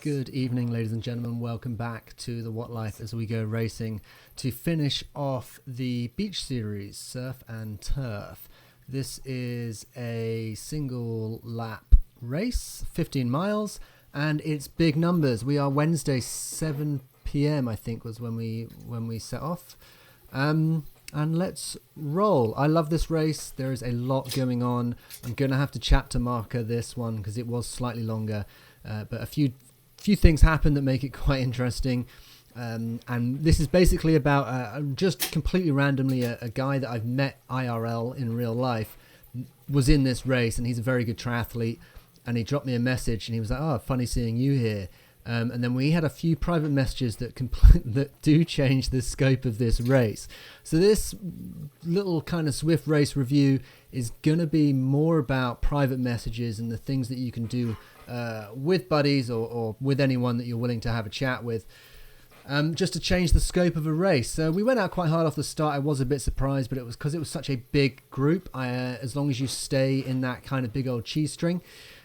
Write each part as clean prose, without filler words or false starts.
Good evening, ladies and gentlemen. Welcome back to the What Life as we go racing to finish off the beach series, surf and turf. This is a single lap race, 15 miles, and it's big numbers. We are Wednesday, 7 p.m. I think was when we set off. And let's roll. I love this race. There is a lot going on. I'm going to have to chapter marker this one because it was slightly longer, but a few things happen that make it quite interesting. And this is basically about just completely randomly a guy that I've met IRL in real life was in this race, and he's a very good triathlete, and he dropped me a message and he was like, "Oh, funny seeing you here." And then we had a few private messages that that do change the scope of this race. So this little kind of Zwift Race review is going to be more about private messages and the things that you can do with buddies or with anyone that you're willing to have a chat with, just to change the scope of a race. So we went out quite hard off the start. I was a bit surprised, but it was because it was such a big group. As long as you stay in that kind of big old cheese string,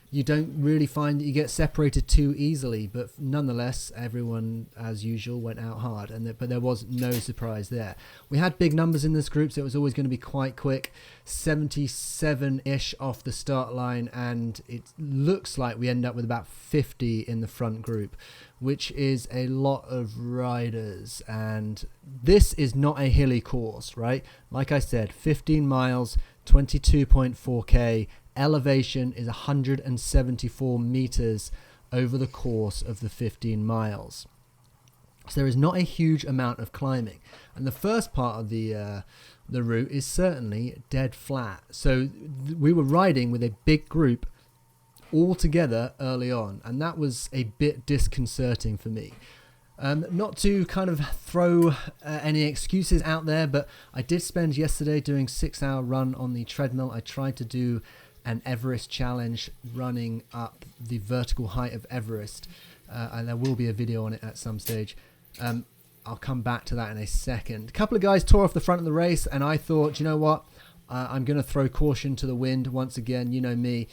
you don't really find that you get separated too easily, but nonetheless, everyone, as usual, went out hard, but there was no surprise there. We had big numbers in this group, so it was always going to be quite quick, 77-ish off the start line, and it looks like we end up with about 50 in the front group, which is a lot of riders, and this is not a hilly course, right? Like I said, 15 miles, 22.4k, elevation is 174 meters over the course of the 15 miles. So there is not a huge amount of climbing. And the first part of the route is certainly dead flat. So we were riding with a big group all together early on, and that was a bit disconcerting for me. Not to kind of throw any excuses out there, but I did spend yesterday doing a 6-hour run on the treadmill. I tried to do an Everest challenge running up the vertical height of Everest, and there will be a video on it at some stage. I'll come back to that in a second. A couple of guys tore off the front of the race, and I thought, you know what, I'm going to throw caution to the wind once again. You know me,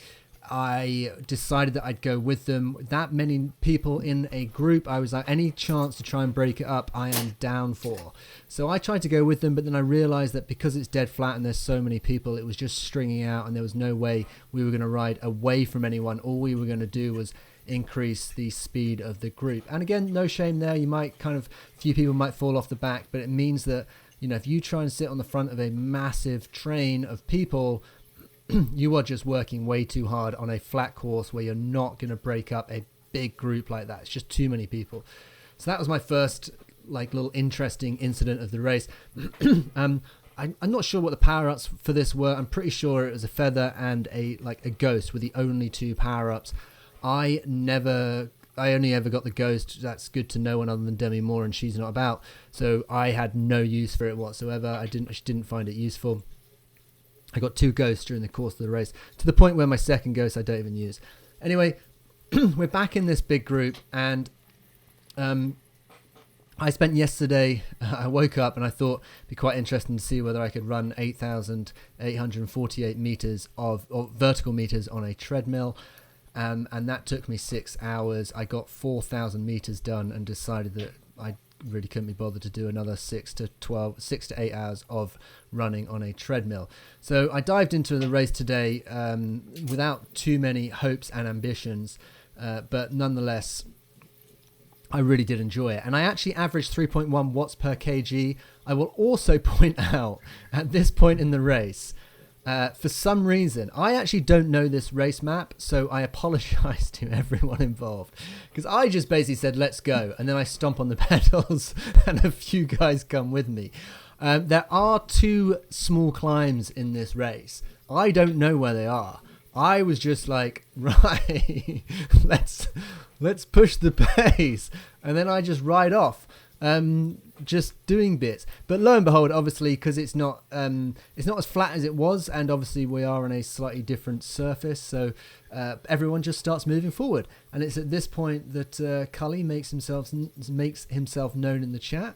I decided that I'd go with them. That many people in a group, I was like, any chance to try and break it up, I am down for. So I tried to go with them, but then I realized that because it's dead flat and there's so many people, it was just stringing out, and there was no way we were going to ride away from anyone. All we were going to do was increase the speed of the group. And again, no shame there. You might few people might fall off the back, but it means that, you know, if you try and sit on the front of a massive train of people, you are just working way too hard on a flat course where you're not going to break up a big group like that. It's just too many people. So that was my first little interesting incident of the race. I'm not sure what the power-ups for this were. I'm pretty sure it was a feather and a ghost were the only two power-ups. I only ever got the ghost. That's good to no one other than Demi Moore, and she's not about. So I had no use for it whatsoever. I didn't find it useful. I got 2 ghosts during the course of the race, to the point where my second ghost I don't even use. Anyway, we're back in this big group, and I spent yesterday, I woke up and I thought it'd be quite interesting to see whether I could run 8,848 meters of vertical meters on a treadmill, and that took me 6 hours. I got 4,000 meters done and decided that I really couldn't be bothered to do another 6 to 8 hours of running on a treadmill. So I dived into the race today without too many hopes and ambitions, but nonetheless, I really did enjoy it. And I actually averaged 3.1 watts per kg. I will also point out at this point in the race, for some reason, I actually don't know this race map, so I apologize to everyone involved, because I just basically said, let's go, and then I stomp on the pedals, and a few guys come with me. There are 2 small climbs in this race. I don't know where they are. I was just like, right, let's push the pace, and then I just ride off. Just doing bits, but lo and behold, obviously, because it's not as flat as it was, and obviously we are on a slightly different surface, so everyone just starts moving forward. And it's at this point that Cully makes himself known in the chat,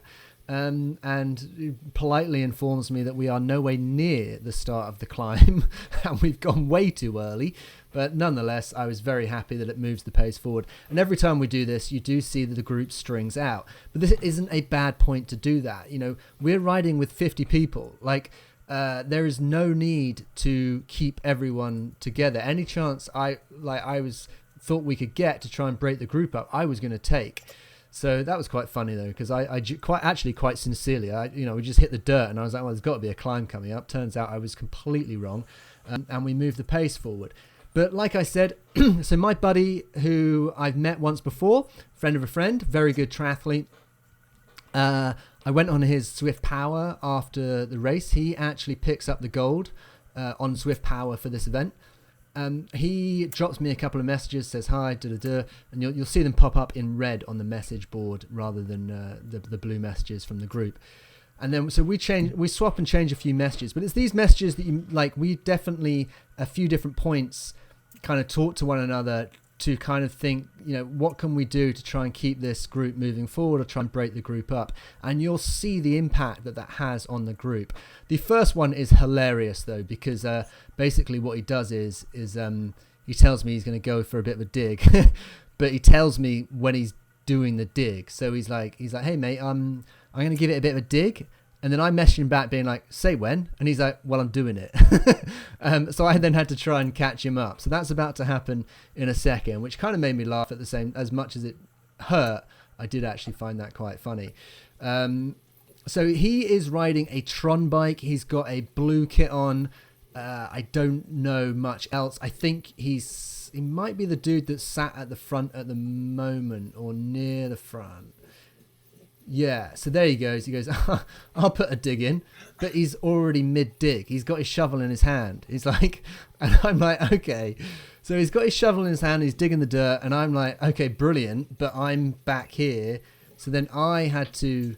and politely informs me that we are nowhere near the start of the climb and we've gone way too early, But nonetheless, I was very happy that it moves the pace forward. And every time we do this, you do see that the group strings out. But this isn't a bad point to do that. You know, we're riding with 50 people. Like, there is no need to keep everyone together. Any chance thought we could get to try and break the group up, I was going to take. So that was quite funny though, because I quite sincerely, we just hit the dirt and I was like, well, there's got to be a climb coming up. Turns out I was completely wrong, and we moved the pace forward. But like I said, so my buddy who I've met once before, friend of a friend, very good triathlete. I went on his Zwift Power after the race. He actually picks up the gold on Zwift Power for this event. He drops me a couple of messages, says hi, and you'll see them pop up in red on the message board rather than the blue messages from the group. And then so we swap and change a few messages, but it's these messages that you like. We definitely a few different points kind of talk to one another to kind of think, what can we do to try and keep this group moving forward or try and break the group up? And you'll see the impact that has on the group. The first one is hilarious though, because basically what he does is he tells me he's going to go for a bit of a dig, but he tells me when he's doing the dig. So he's like, hey mate, I'm going to give it a bit of a dig. And then I messaged him back being like, say when? And he's like, well, I'm doing it. So I then had to try and catch him up. So that's about to happen in a second, which kind of made me laugh at the same, as much as it hurt. I did actually find that quite funny. So he is riding a Tron bike. He's got a blue kit on. I don't know much else. I think he might be the dude that sat at the front at the moment or near the front. Yeah, so there he goes. He goes, I'll put a dig in, but he's already mid-dig. He's got his shovel in his hand. He's like, and I'm like, okay. So he's got his shovel in his hand, he's digging the dirt, and I'm like, okay, brilliant, but I'm back here. So then I had to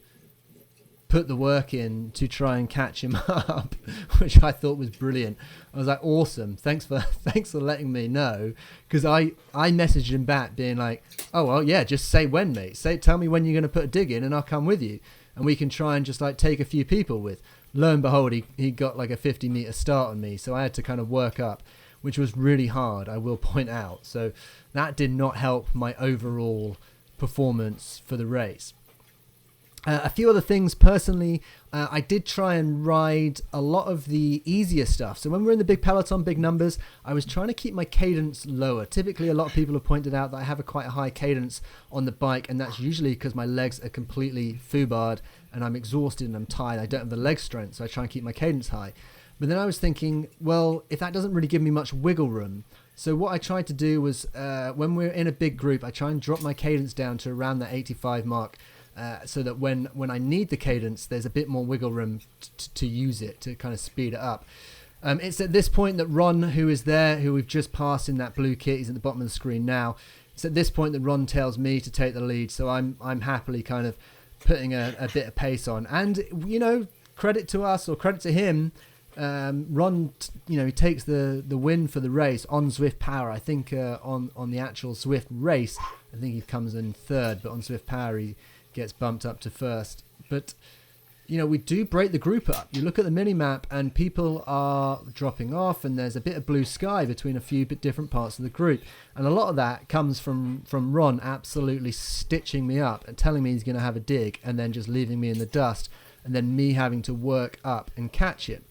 put the work in to try and catch him up, which I thought was brilliant. I was like, awesome, thanks for letting me know, because I messaged him back being like, oh well, yeah, just say when, mate. Tell me when you're going to put a dig in and I'll come with you and we can try and just like take a few people with. Lo and behold, he got like a 50-meter start on me, so I had to kind of work up, which was really hard, I will point out. So that did not help my overall performance for the race. A few other things personally, I did try and ride a lot of the easier stuff. So when we're in the big peloton, big numbers, I was trying to keep my cadence lower. Typically, a lot of people have pointed out that I have quite a high cadence on the bike, and that's usually because my legs are completely foobarred and I'm exhausted and I'm tired. I don't have the leg strength, so I try and keep my cadence high. But then I was thinking, well, if that doesn't really give me much wiggle room, so what I tried to do was when we're in a big group, I try and drop my cadence down to around the 85 mark. So that when I need the cadence, there's a bit more wiggle room to use it, to kind of speed it up. It's at this point that Ron, who is there, who we've just passed in that blue kit, he's at the bottom of the screen now. It's at this point that Ron tells me to take the lead, so I'm happily kind of putting a bit of pace on. And, credit to us, or credit to him, Ron, he takes the win for the race on Zwift Power. I think on the actual Zwift Race, I think he comes in third, but on Zwift Power he gets bumped up to first. But we do break the group up. You look at the mini map and people are dropping off, and there's a bit of blue sky between a few different parts of the group, and a lot of that comes from Ron absolutely stitching me up and telling me he's going to have a dig and then just leaving me in the dust, and then me having to work up and catch him.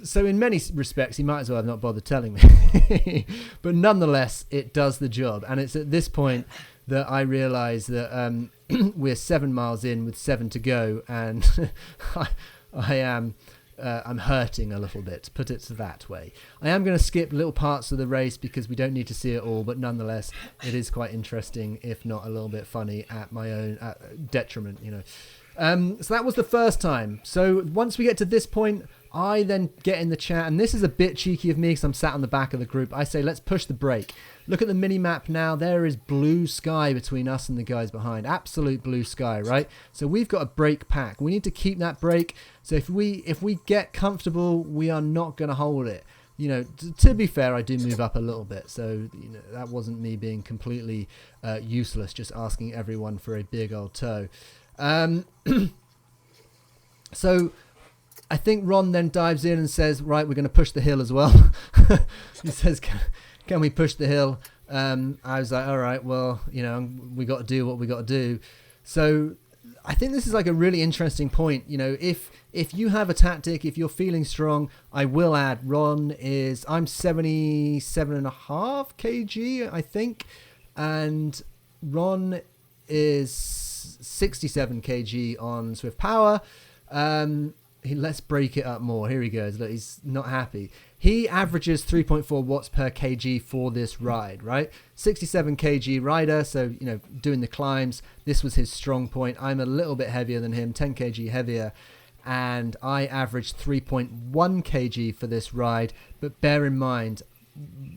So in many respects he might as well have not bothered telling me. But nonetheless, it does the job, and it's at this point that I realise that we're 7 miles in with 7 to go, and I'm hurting a little bit, to put it that way. I am going to skip little parts of the race because we don't need to see it all, but nonetheless, it is quite interesting, if not a little bit funny, at my own detriment, So that was the first time. So once we get to this point, I then get in the chat, and this is a bit cheeky of me because I'm sat on the back of the group. I say, let's push the brake. Look at the mini map now. There is blue sky between us and the guys behind. Absolute blue sky, right? So we've got a brake pack. We need to keep that brake. So if we get comfortable, we are not going to hold it. To be fair, I do move up a little bit. So, that wasn't me being completely useless, just asking everyone for a big old toe. So I think Ron then dives in and says, right, we're going to push the hill as well. He says, can we push the hill? I was like, all right, well, we got to do what we got to do. So I think this is like a really interesting point. If you have a tactic, if you're feeling strong, I will add I'm 77.5 kg, I think. And Ron is 67 kg on Zwift Power. Let's break it up more. Here he goes. Look, he's not happy. He averages 3.4 watts per kg for this ride, right? 67 kg rider, so, doing the climbs. This was his strong point. I'm a little bit heavier than him, 10 kg heavier, and I averaged 3.1 kg for this ride. But bear in mind,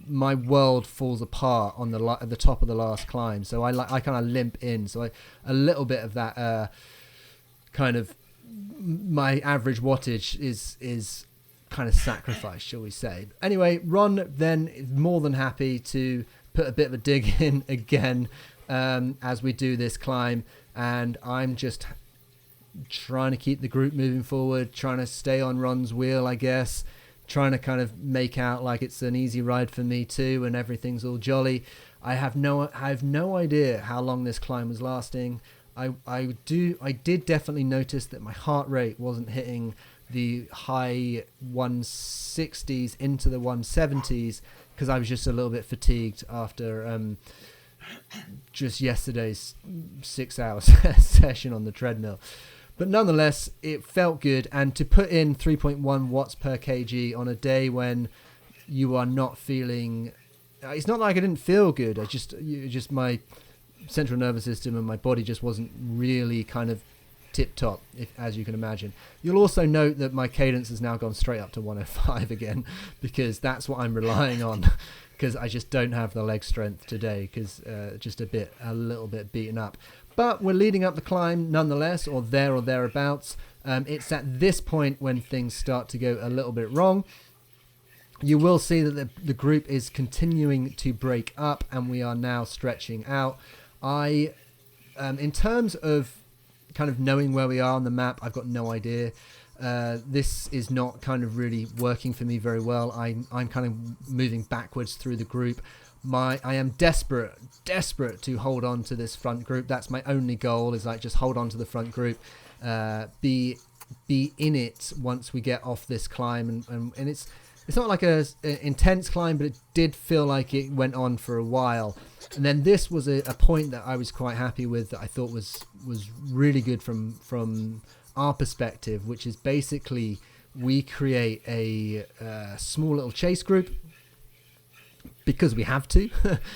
my world falls apart at the top of the last climb, so I kind of limp in. So a little bit of that kind of my average wattage is kind of sacrificed, shall we say. Anyway, Ron then is more than happy to put a bit of a dig in again as we do this climb, and I'm just trying to keep the group moving forward, trying to stay on Ron's wheel, I guess, trying to kind of make out like it's an easy ride for me too and everything's all jolly. I have no idea how long this climb was lasting. I did definitely notice that my heart rate wasn't hitting the high 160s into the 170s because I was just a little bit fatigued after just yesterday's 6-hour session on the treadmill. But nonetheless, it felt good. And to put in 3.1 watts per kg on a day when you are not feeling... It's not like I didn't feel good. Just my central nervous system and my body just wasn't really kind of tip-top, as you can imagine. You'll also note that my cadence has now gone straight up to 105 again, because that's what I'm relying on, because I just don't have the leg strength today, because just a little bit beaten up. But we're leading up the climb nonetheless, or thereabouts. It's at this point when things start to go a little bit wrong. You will see that the group is continuing to break up, and we are now stretching out. In terms of kind of knowing where we are on the map, I've got no idea. This is not kind of really working for me very well. I'm kind of moving backwards through the group. I am desperate to hold on to this front group. That's my only goal, is like just hold on to the front group, be in it once we get off this climb, and it's not like a intense climb, but it did feel like it went on for a while. And then this was a point that I was quite happy with, that I thought was really good from our perspective, which is basically we create a small little chase group because we have to,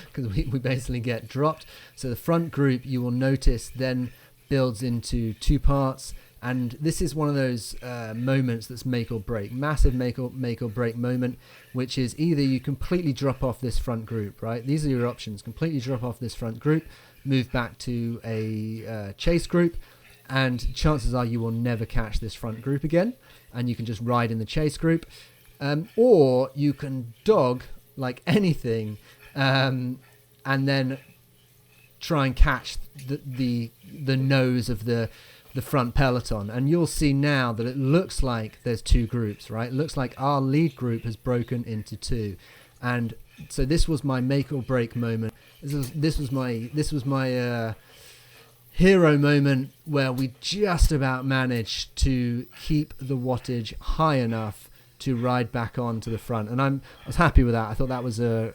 because we basically get dropped. So the front group, you will notice, then builds into two parts. And this is one of those moments that's make or break, massive make or break moment, which is either you completely drop off this front group, right? These are your options: completely drop off this front group, move back to a chase group, and chances are you will never catch this front group again, and you can just ride in the chase group, or you can dog like anything, and then try and catch the nose of the front peloton. And you'll see now that it looks like there's two groups, right? It looks like our lead group has broken into two, and so this was my make or break moment. This was my hero moment, where we just about managed to keep the wattage high enough to ride back on to the front, and I was happy with that. I thought that was a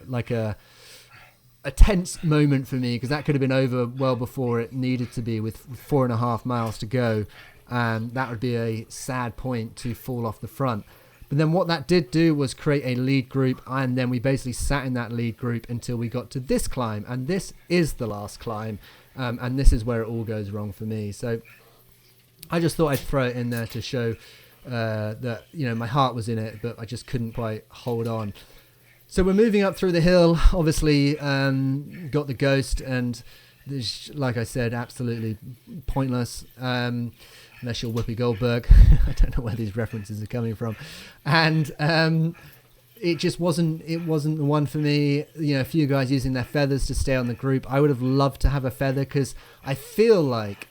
tense moment for me, because that could have been over well before it needed to be, with 4.5 miles to go, and that would be a sad point to fall off the front. But then what that did do was create a lead group, and then we basically sat in that lead group until we got to this climb, and this is the last climb, and this is where it all goes wrong for me. So I just thought I'd throw it in there to show that my heart was in it, but I just couldn't quite hold on. So we're moving up through the hill, obviously got the ghost, and this, like I said, absolutely pointless, unless you're Whoopi Goldberg. I don't know where these references are coming from. And it just wasn't the one for me. A few guys using their feathers to stay on the group. I would have loved to have a feather, because I feel like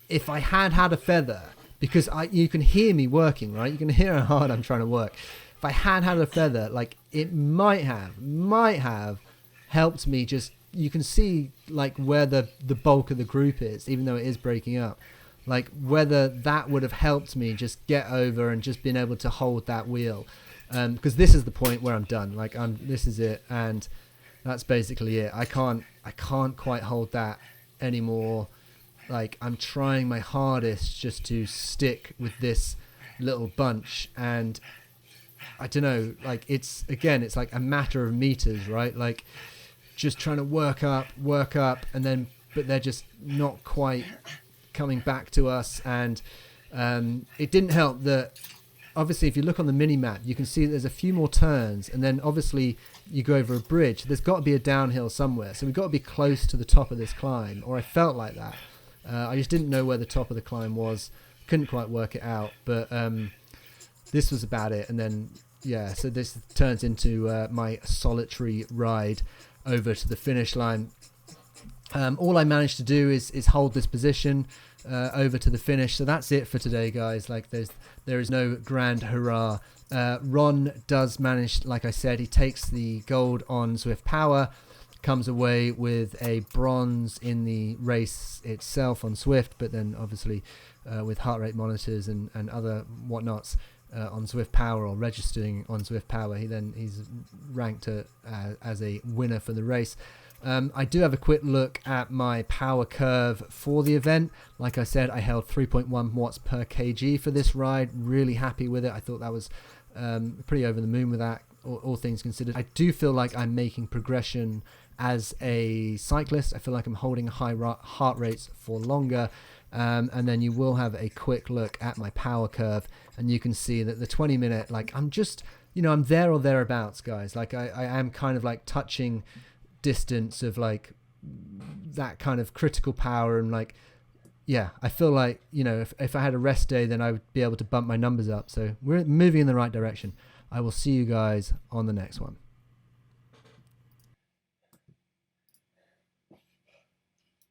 if I had a feather, because you can hear me working, right? You can hear how hard I'm trying to work. If I had a feather, like it might have helped me. Just, you can see like where the bulk of the group is, even though it is breaking up, like whether that would have helped me just get over and just been able to hold that wheel. Because this is the point where I'm done. Like this is it, and that's basically it. I can't quite hold that anymore. Like, I'm trying my hardest just to stick with this little bunch, and I don't know, like it's like a matter of meters, right? Like just trying to work up, and then, but they're just not quite coming back to us. And it didn't help that obviously if you look on the mini map, you can see there's a few more turns, and then obviously you go over a bridge. There's got to be a downhill somewhere, so we've got to be close to the top of this climb, or I felt like that. I just didn't know where the top of the climb was, couldn't quite work it out, but this was about it. And then so this turns into my solitary ride over to the finish line. All I managed to do is hold this position over to the finish. So that's it for today, guys. Like there is no grand hurrah. Ron does manage, like I said, he takes the gold on Zwift Power, comes away with a bronze in the race itself on Zwift, but then obviously with heart rate monitors and other whatnots on Zwift Power, or registering on Zwift Power, he's ranked as a winner for the race. I do have a quick look at my power curve for the event. Like I said, I held 3.1 watts per kg for this ride. Really happy with it. I thought that was pretty over the moon with that, all things considered. I do feel like I'm making progression as a cyclist. I feel like I'm holding high heart rates for longer. And then you will have a quick look at my power curve, and you can see that the 20-minute, like I'm just, I'm there or thereabouts, guys. Like I am kind of like touching distance of like that kind of critical power, and like, I feel like, if I had a rest day, then I would be able to bump my numbers up. So we're moving in the right direction. I will see you guys on the next one.